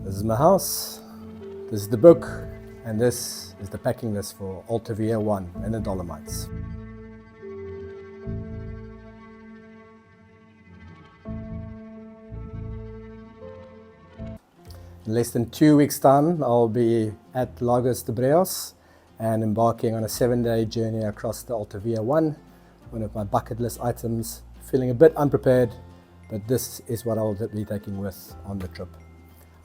This is my house, this is the book, and this is the packing list for Alta Via 1 in the Dolomites. In less than 2 weeks' time, I'll be at Lagos de Breos and embarking on a 7-day journey across the Alta Via 1, one of my bucket list items. Feeling a bit unprepared, but this is what I'll be taking with on the trip.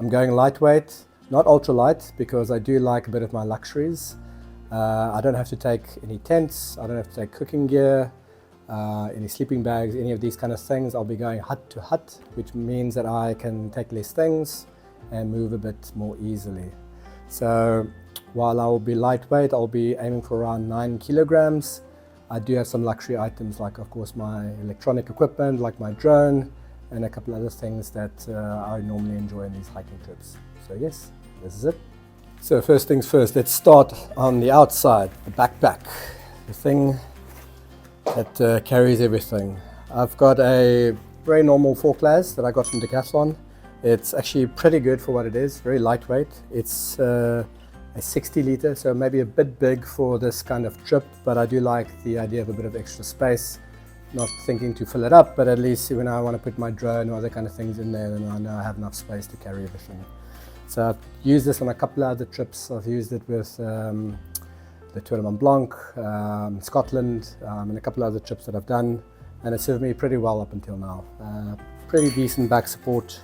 I'm going lightweight, not ultra light, because I do like a bit of my luxuries. I don't have to take any tents, I don't have to take cooking gear, any sleeping bags, any of these kind of things. I'll be going hut to hut, which means that I can take less things and move a bit more easily. So while I'll be lightweight, I'll be aiming for around 9 kilograms. I do have some luxury items, like of course my electronic equipment, like my drone, and a couple other things that I normally enjoy in these hiking trips. So yes, this is it. So first things first, let's start on the outside, the backpack, the thing that carries everything. I've got a very normal Footwear that I got from Decathlon. It's actually pretty good for what it is, very lightweight. It's a 60 litre, so maybe a bit big for this kind of trip, but I do like the idea of a bit of extra space. Not thinking to fill it up, but at least when I want to put my drone or other kind of things in there, then I know I have enough space to carry everything. So I've used this on a couple of other trips. I've used it with the Tour de Mont Blanc, Scotland, and a couple of other trips that I've done, and it served me pretty well up until now. Pretty decent back support,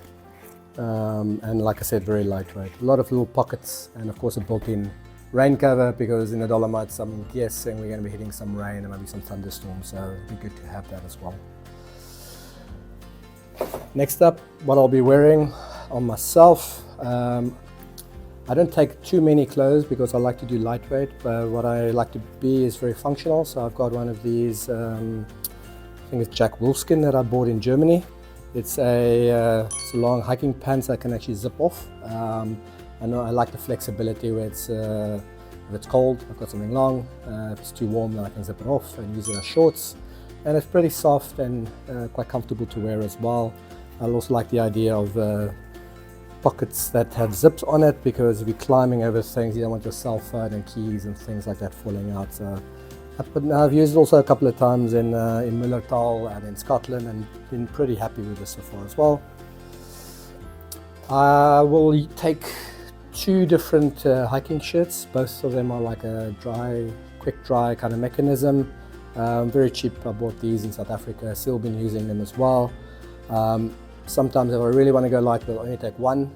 and like I said, very lightweight. A lot of little pockets, and of course a built-in rain cover, because in the Dolomites I'm guessing we're going to be hitting some rain and maybe some thunderstorms, so it'd be good to have that as well. Next up, what I'll be wearing on myself. I don't take too many clothes because I like to do lightweight, but what I like to be is very functional. So I've got one of these, I think it's Jack Wolfskin that I bought in Germany. It's a long hiking pants that can actually zip off. I know I like the flexibility where it's, if it's cold, I've got something long. If it's too warm, then I can zip it off and use it as shorts. And it's pretty soft and quite comfortable to wear as well. I also like the idea of pockets that have zips on it, because if you're climbing over things, you don't want your cell phone and keys and things like that falling out. So I've used it also a couple of times in Mullertal and in Scotland, and been pretty happy with this so far as well. I will take 2 different hiking shirts. Both of them are like a quick dry kind of mechanism. Very cheap. I bought these in South Africa. Still been using them as well. Sometimes if I really want to go light, I'll only take 1,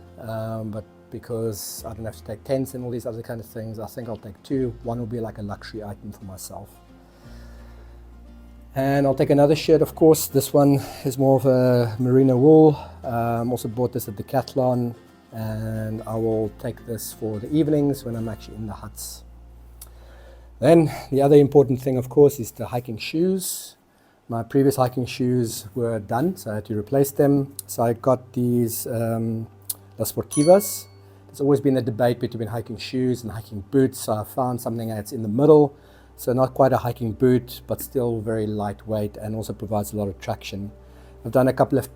but because I don't have to take tents and all these other kind of things, I think I'll take 2. One will be like a luxury item for myself. And I'll take another shirt, of course. This one is more of a merino wool. Also bought this at Decathlon, and I will take this for the evenings when I'm actually in the huts. Then the other important thing, of course, is the hiking shoes. My previous hiking shoes were done, so I had to replace them. So I got these Las Sportivas. There's always been a debate between hiking shoes and hiking boots, so I found something that's in the middle. So not quite a hiking boot, but still very lightweight and also provides a lot of traction. I've done a couple of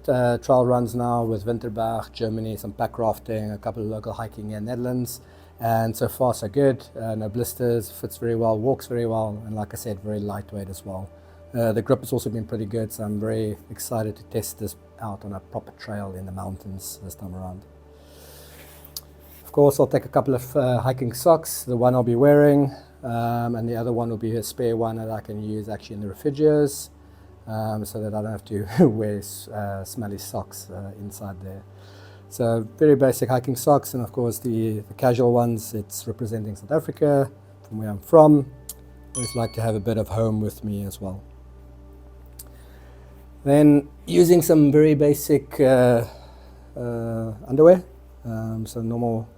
trail runs now with Winterberg, Germany, some pack rafting, a couple of local hiking in Netherlands, and so far so good. No blisters, fits very well, walks very well, and like I said, very lightweight as well. The grip has also been pretty good, so I'm very excited to test this out on a proper trail in the mountains this time around. Of course, I'll take a couple of hiking socks. The one I'll be wearing, and the other one will be a spare one that I can use actually in the refugios, so that I don't have to wear smelly socks inside there. So very basic hiking socks, and of course the casual ones, it's representing South Africa, from where I'm from. I always like to have a bit of home with me as well. Then using some very basic underwear, so normal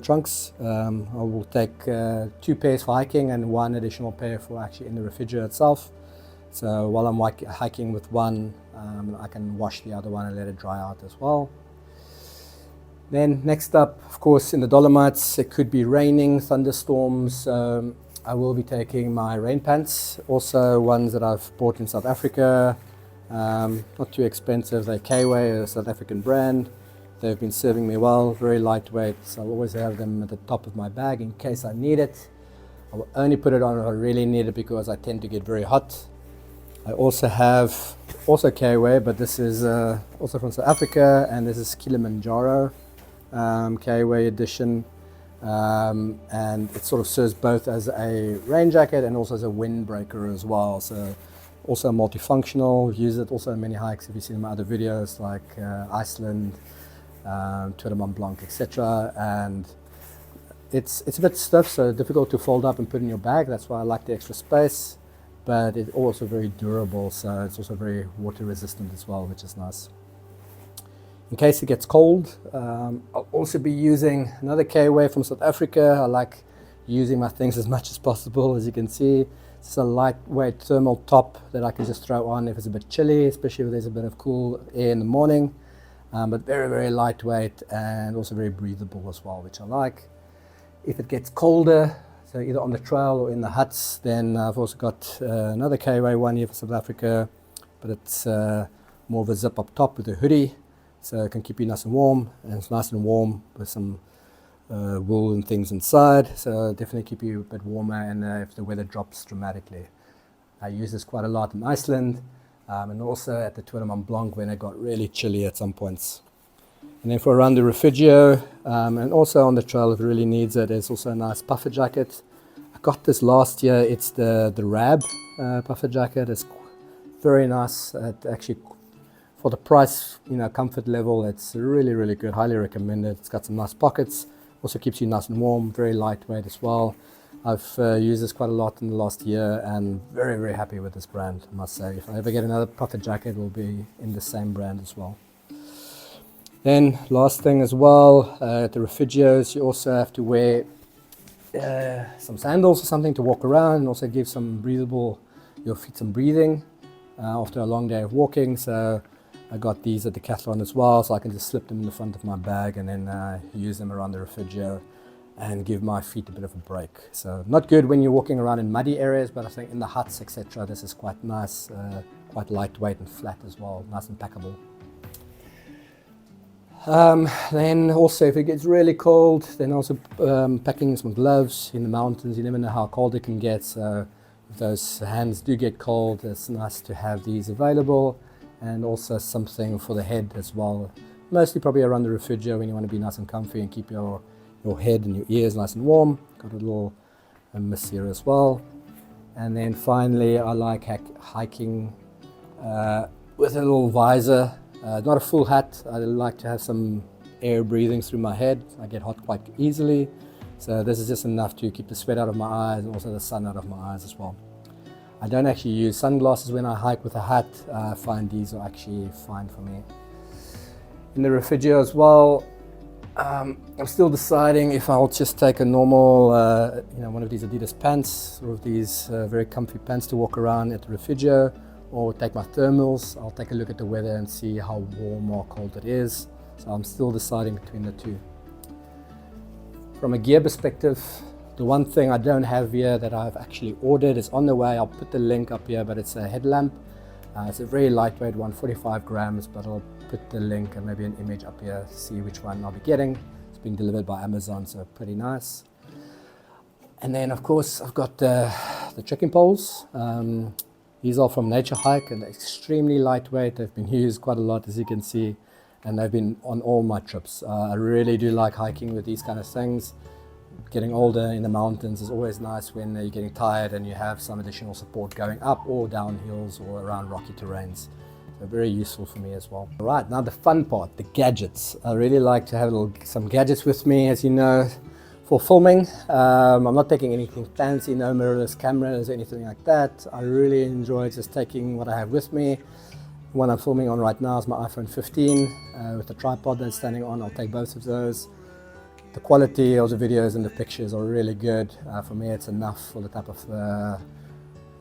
trunks. I will take 2 pairs for hiking and 1 additional pair for actually in the refugio itself. So while I'm hiking with one, I can wash the other one and let it dry out as well. Then next up, of course, in the Dolomites, it could be raining, thunderstorms. I will be taking my rain pants, also ones that I've bought in South Africa. Not too expensive, they're Kway, a South African brand. they've been serving me well, very lightweight, so I always have them at the top of my bag in case I need it. I will only put it on if I really need it because I tend to get very hot. I also have K-Way, but this is also from South Africa, and this is Kilimanjaro K-Way edition. And it sort of serves both as a rain jacket and also as a windbreaker as well. So also multifunctional, use it also in many hikes if you've seen my other videos like Iceland, Tour Mont Blanc, etc. And it's a bit stiff, so difficult to fold up and put in your bag. That's why I like the extra space, but it's also very durable, so it's also very water resistant as well, which is nice. In case it gets cold, I'll also be using another K-Way from South Africa. I like using my things as much as possible. As you can see, it's a lightweight thermal top that I can just throw on if it's a bit chilly, especially if there's a bit of cool air in the morning. But very, very lightweight and also very breathable as well, which I like. If it gets colder, so either on the trail or in the huts, then I've also got another K-Way one here for South Africa, but it's more of a zip up top with a hoodie. So it can keep you nice and warm, and it's nice and warm with some wool and things inside. So definitely keep you a bit warmer, and if the weather drops dramatically. I use this quite a lot in Iceland, and also at the Tour Mont Blanc when it got really chilly at some points. And then for around the rifugio, and also on the trail if it really needs it, there's also a nice puffer jacket. I got this last year. It's the Rab puffer jacket. It's very nice. It actually, for the price, comfort level, it's really, really good. Highly recommend it. It's got some nice pockets. Also keeps you nice and warm. Very lightweight as well. I've used this quite a lot in the last year, and very, very happy with this brand, I must say. If I ever get another puffer jacket, it will be in the same brand as well. Then last thing as well, at the refugios, you also have to wear some sandals or something to walk around, and also give your feet some breathing after a long day of walking. So I got these at Decathlon as well, so I can just slip them in the front of my bag and then use them around the refugio and give my feet a bit of a break. So not good when you're walking around in muddy areas, but I think in the huts, etc., this is quite nice, quite lightweight and flat as well, nice and packable. Then also if it gets really cold, then also packing some gloves in the mountains. You never know how cold it can get, so if those hands do get cold, it's nice to have these available. And also something for the head as well, mostly probably around the refugio when you want to be nice and comfy and keep your head and your ears nice and warm. Got a little mist here as well. And then finally I like hiking with a little visor. Not a full hat. I like to have some air breathing through my head. I get hot quite easily, so this is just enough to keep the sweat out of my eyes and also the sun out of my eyes as well. I don't actually use sunglasses when I hike with a hat. I find these are actually fine for me. In the refugio as well, I'm still deciding if I'll just take a normal, one of these Adidas pants, sort of these very comfy pants to walk around at the refugio, or take my thermals. I'll take a look at the weather and see how warm or cold it is. So I'm still deciding between the two. From a gear perspective, the one thing I don't have here that I've actually ordered is on the way. I'll put the link up here, but it's a headlamp. It's a very lightweight one, 45 grams, but I'll put the link and maybe an image up here to see which one I'll be getting. It's being delivered by Amazon, so pretty nice. And then of course I've got the trekking poles. These are from Nature Hike and they're extremely lightweight. They've been used quite a lot, as you can see, and they've been on all my trips. I really do like hiking with these kind of things. Getting older in the mountains is always nice when you're getting tired and you have some additional support going up or down hills or around rocky terrains. So very useful for me as well. All right, now the fun part, the gadgets. I really like to have some gadgets with me, as you know, for filming. I'm not taking anything fancy, no mirrorless cameras or anything like that. I really enjoy just taking what I have with me. The one I'm filming on right now is my iPhone 15 with the tripod that's standing on. I'll take both of those. The quality of the videos and the pictures are really good. For me, it's enough for the type of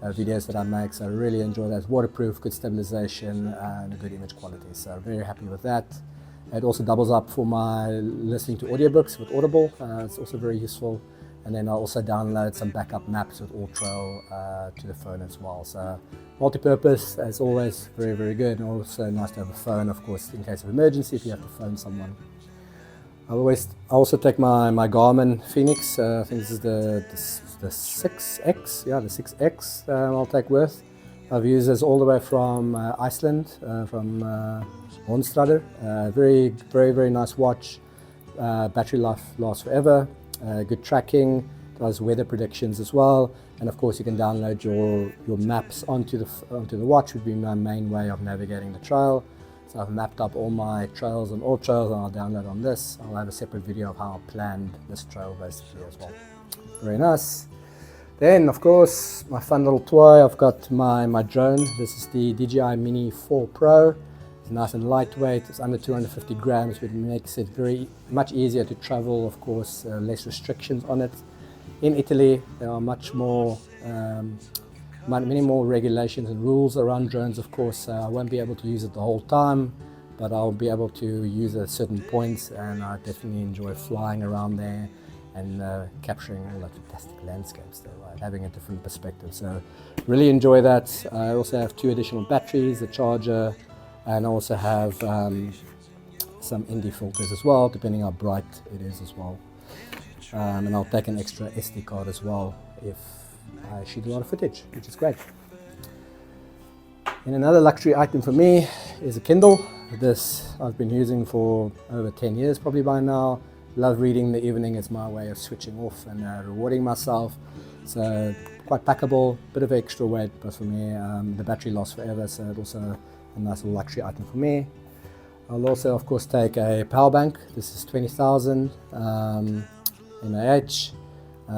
videos that I make, so I really enjoy that. It's waterproof, good stabilization, and a good image quality, so very happy with that. It also doubles up for my listening to audiobooks with Audible. It's also very useful. And then I'll also download some backup maps with AllTrail to the phone as well. So multi-purpose, as always, very, very good. And also nice to have a phone, of course, in case of emergency if you have to phone someone. I also take my Garmin Phoenix. I think this is the 6X. Yeah, the 6X. I'll take with. I've used this all the way from Iceland, from Hornstrader. Very nice watch. Battery life lasts forever. Good tracking. Does weather predictions as well. And of course, you can download your maps onto the watch. Would be my main way of navigating the trail. So I've mapped up all my trails and all trails, and I'll download on this. I'll have a separate video of how I planned this trail basically as well. Very nice. Then of course, my fun little toy, I've got my drone. This is the DJI Mini 4 Pro. It's nice and lightweight. It's under 250 grams, which makes it very much easier to travel. Of course, less restrictions on it. In Italy, there are many more regulations and rules around drones. Of course, I won't be able to use it the whole time, but I'll be able to use it at certain points, and I definitely enjoy flying around there and capturing all that fantastic landscapes there, right? Having a different perspective. So really enjoy that. I also have 2 additional batteries, a charger, and I also have some ND filters as well, depending how bright it is as well. And I'll take an extra SD card as well if I shoot a lot of footage, which is great. And another luxury item for me is a Kindle. This I've been using for over 10 years probably by now. Love reading in the evening. It's my way of switching off and rewarding myself. So quite packable, bit of extra weight, but for me the battery lasts forever, so it's also a nice little luxury item for me. I'll also of course take a power bank. This is 20,000 mAh.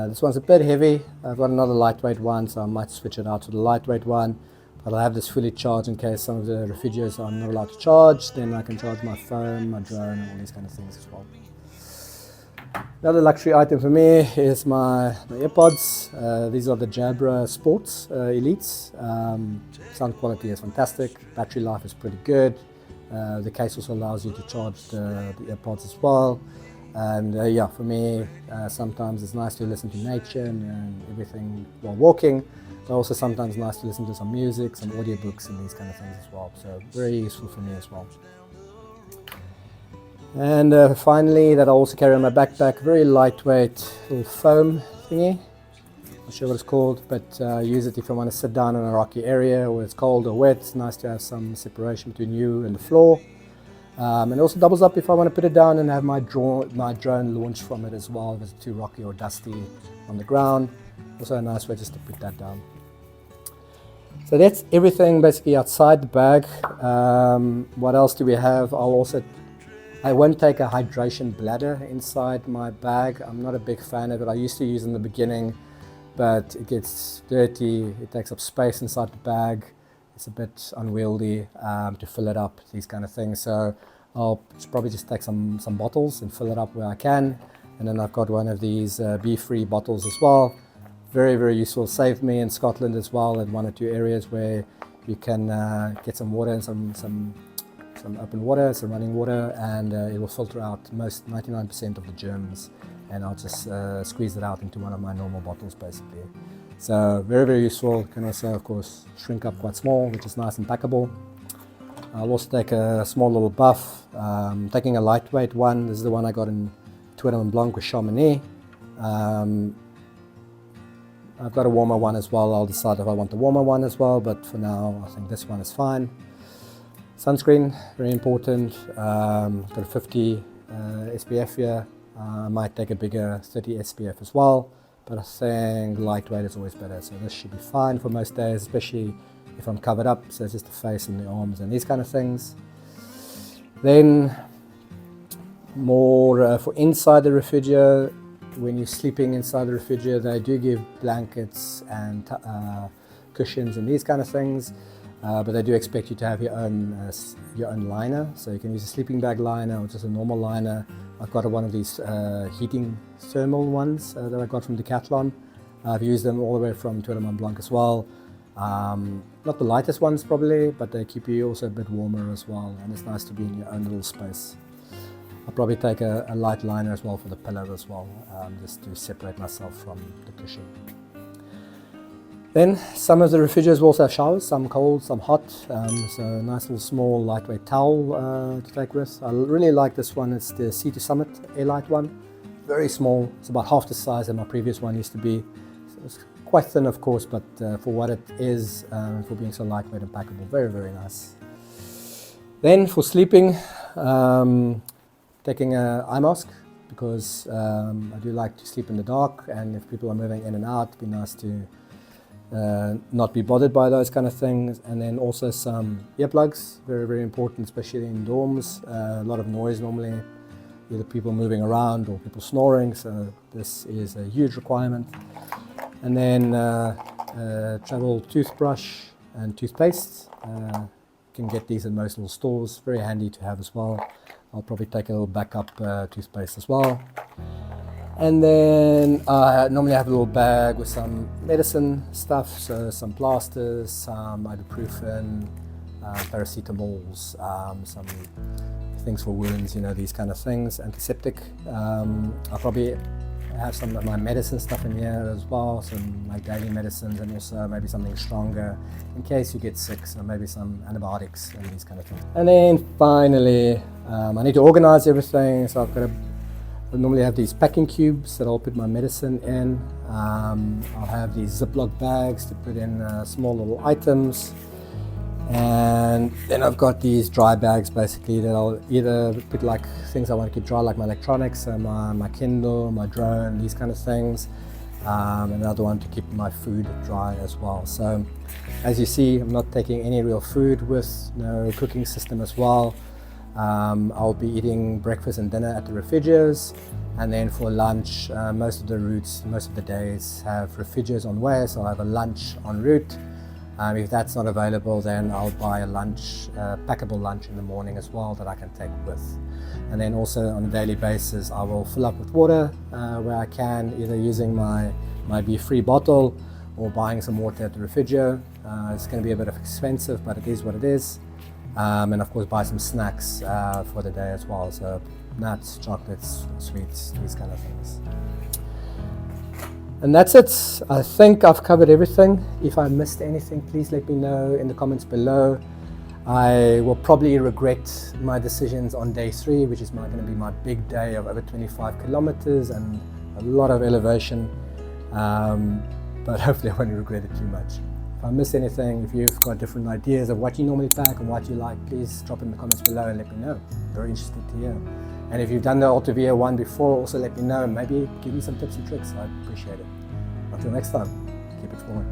This one's a bit heavy. I've got another lightweight one, so I might switch it out to the lightweight one. But I'll have this fully charged in case some of the refugios are not allowed to charge. Then I can charge my phone, my drone, and all these kind of things as well. Another luxury item for me is my AirPods. These are the Jabra Sports Elites. Sound quality is fantastic. Battery life is pretty good. The case also allows you to charge the AirPods as well. And yeah, for me, sometimes it's nice to listen to nature and everything while walking, but also sometimes nice to listen to some music, some audiobooks and these kind of things as well. So very useful for me as well. And finally, that I also carry on my backpack, very lightweight little foam thingy. Not sure what it's called, but use it if you want to sit down in a rocky area where it's cold or wet. It's nice to have some separation between you and the floor. And it also doubles up if I want to put it down and have my drone launched from it as well if it's too rocky or dusty on the ground. Also a nice way just to put that down. So that's everything basically outside the bag. What else do we have? I won't take a hydration bladder inside my bag. I'm not a big fan of it. I used to use it in the beginning, but it gets dirty. It takes up space inside the bag. It's a bit unwieldy to fill it up, these kind of things. So I'll probably just take some bottles and fill it up where I can. And then I've got one of these bee-free bottles as well. Very useful. Saved me in Scotland as well in 1 or 2 areas where you can get some water and some open water, some running water, and it will filter out most 99% of the germs. And I'll just squeeze it out into one of my normal bottles basically. So very useful. Can also of course shrink up quite small, which is nice and packable. I'll also take a small little buff. Taking a lightweight one. This is the one I got in Toiletries Blanc with Chamonix. I've got a warmer one as well. I'll decide if I want the warmer one as well, but for now I think this one is fine. Sunscreen, very important. Got a 50 SPF here. I might take a bigger 30 SPF as well, but I think lightweight is always better. So this should be fine for most days, especially if I'm covered up. So it's just the face and the arms and these kind of things. Then more for inside the refugio. When you're sleeping inside the refugio, they do give blankets and cushions and these kind of things. But they do expect you to have your own liner, so you can use a sleeping bag liner or just a normal liner. I've got one of these heating thermal ones that I got from Decathlon. I've used them all the way from Toiletries Blanc as well. Not the lightest ones probably, but they keep you also a bit warmer as well, and it's nice to be in your own little space. I'll probably take a light liner as well for the pillow as well, just to separate myself from the cushion. Then some of the refugios will also have showers, some cold, some hot, so a nice little small lightweight towel to take with. I really like this one. It's the Sea to Summit Airlight one. Very small, it's about half the size that my previous one used to be. So it's quite thin of course, but for what it is, for being so lightweight and packable, very, very nice. Then for sleeping, taking an eye mask, because I do like to sleep in the dark, and if people are moving in and out, it'd be nice to not be bothered by those kind of things. And then also some earplugs, very, very important, especially in dorms. A lot of noise normally, either people moving around or people snoring, so this is a huge requirement. And then travel toothbrush and toothpaste. You can get these in most little stores, very handy to have as well. I'll probably take a little backup toothpaste as well. And then I normally have a little bag with some medicine stuff, so some plasters, some ibuprofen, paracetamols, some things for wounds, you know, these kind of things, antiseptic. I'll probably have some of my medicine stuff in here as well, some like daily medicines, and also maybe something stronger in case you get sick, so maybe some antibiotics and these kind of things. And then finally, I need to organize everything, so I normally have these packing cubes that I'll put my medicine in. I'll have these Ziploc bags to put in small little items. And then I've got these dry bags basically that I'll either put like things I want to keep dry, like my electronics, my Kindle, my drone, these kind of things. Another one to keep my food dry as well. So as you see, I'm not taking any real food with, no cooking system as well. I'll be eating breakfast and dinner at the refugios, and then for lunch, most of the routes, most of the days have refugios on way, so I'll have a lunch en route. If that's not available, then I'll buy a lunch, packable lunch in the morning as well that I can take with. And then also on a daily basis, I will fill up with water where I can, either using my Be Free bottle or buying some water at the refugio. It's going to be a bit expensive, but it is what it is. And of course buy some snacks for the day as well, so nuts, chocolates, sweets, these kind of things. And that's it. I think I've covered everything. If I missed anything, please let me know in the comments below. I will probably regret my decisions on day 3, which is going to be my big day of over 25 kilometers and a lot of elevation, but hopefully I won't regret it too much. If I missed anything, if you've got different ideas of what you normally pack and what you like, please drop in the comments below and let me know. Very interested to hear. And if you've done the Alta Via one before, also let me know and maybe give me some tips and tricks. I'd appreciate it. Until next time, keep exploring.